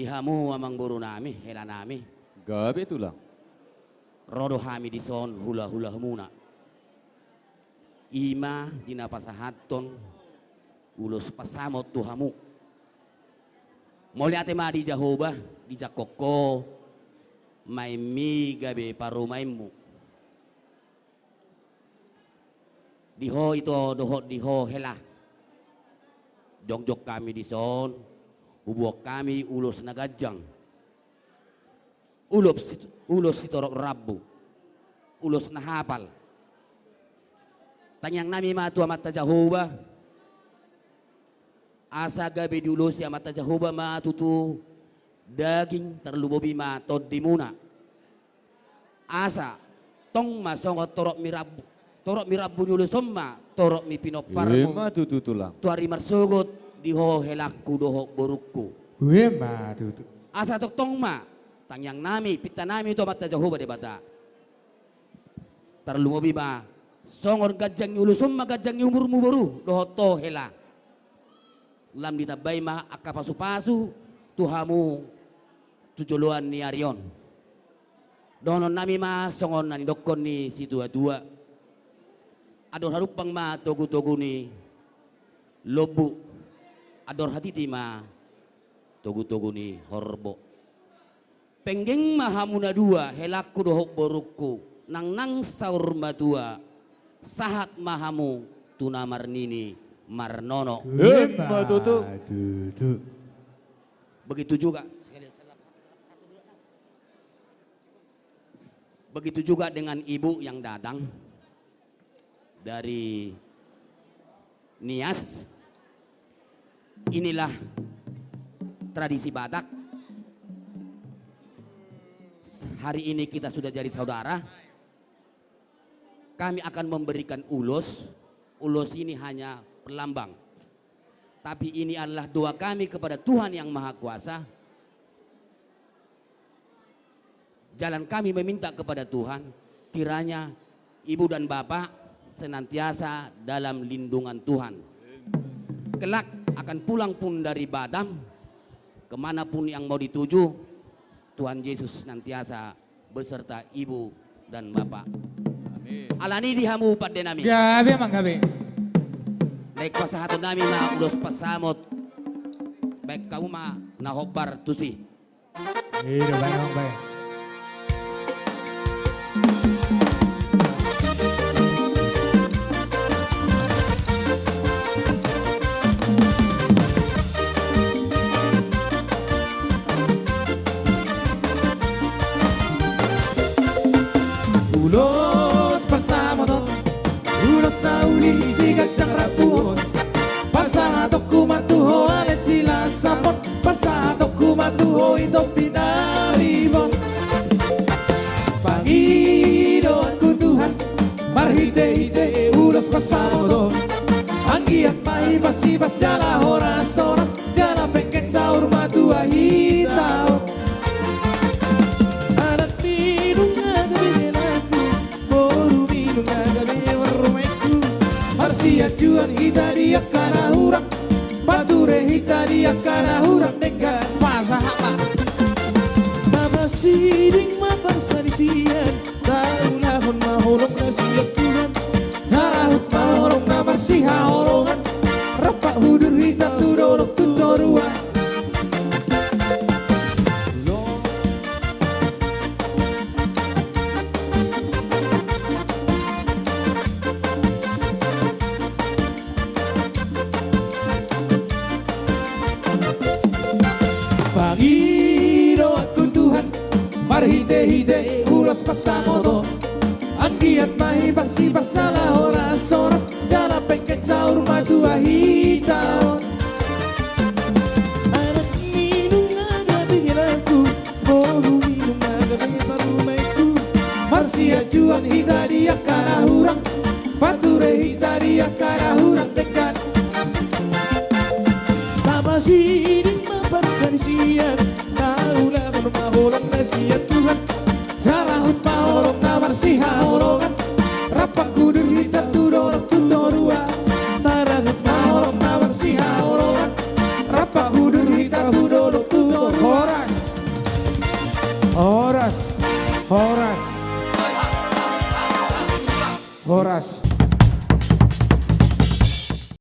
dihamu amang buru nami hela nami Gabi tulang. rodo hami dison hula hula muna ima dinapasahaton ulos pasamot tuhamu moli ate ma di Jehovah di Jakoko may mi gabi parumaimu diho ito doho diho hela jok kami dison ubuok kami ulos nagajang ulos sitorok rabu ulos nahapal tanyang nami matu amat Jehovah asa gabi diulos ya mata Jehovah matutu daging terlubobi matod di muna asa tong masongot torok mirabu niulos somma torok mi pinoparmu Wema tutu tulang. tuari marsugot diho helakku doho borukku Wema tutu. asa tok tong ma tangyang nami pita nami to mata Jehovah de bata terlubobi ma songor gajang niulos somma gajang ni umurmu boru doho to hela lam ditabay ma akapasu-pasu tuhamu tujuluan ni Arion donon nami ma songon nani dokon ni si dua ador harupang ma togu ni lobu ador hatiti ma togu ni horbo penggeng mahamuna dua helaku dohok borukku nang saur madua sahat mahamu tunamar nini marnono Wema tutu. tutu. Begitu juga dengan ibu yang datang dari Nias. Inilah tradisi Batak. Hari ini kita sudah jadi saudara. Kami akan memberikan ulos. Ulos ini hanya pelambang. Tapi ini adalah doa kami kepada Tuhan yang Maha Kuasa. Jalan kami meminta kepada Tuhan, kiranya ibu dan bapak senantiasa dalam lindungan Tuhan. Kelak akan pulang pun dari Batam, kemanapun yang mau dituju, Tuhan Yesus senantiasa beserta ibu dan bapak. Amin. Alani dihamu pada nami. Gabi emang gabi. Naik kuasa hatu nami ma ulos pasamot. Baik kamu ma nahobar tusi. Hidup bayang bayang. Ulos pasamo to, ulos na uli sigat ang rapun. Pasahatok kumatuho ale sila sapot, pasahatok kumatuho ito pinaribon. Panginoon ko Tuhan, marhite-hite ulos pasamo to. Ang giat maibas-ibas jala horas-horas, jala pengkek saur matua hitao. Juan hitaria kana hurang Bature hitaria kana hurang Dengan pasahama Nama siring maparsadisian Taulah pun mahulong na siya Tuhan Sarahut mahulong na marsiha holongan Rapak hudur hita tudorok tudoruan Marhite-hite ulos pasamo to. Ang giat mahibas-ibas na horas-horas jala pengkek saur matua hitao. Anak minum agabi hilaku, boru minum agabi parumaiku. Marsia juan hitaria kana hurang, Bature hitaria kana hurang dekat. Tama siring maparsadisian Taulah mahulong na siya Tuhan Sarahut mahulong na marsiha holongan Rapak kudur hita tudorok tudorua Tarahut mahulong na marsiha holongan Rapak kudur hita tudorok tudorua Horas. Horas. Horas.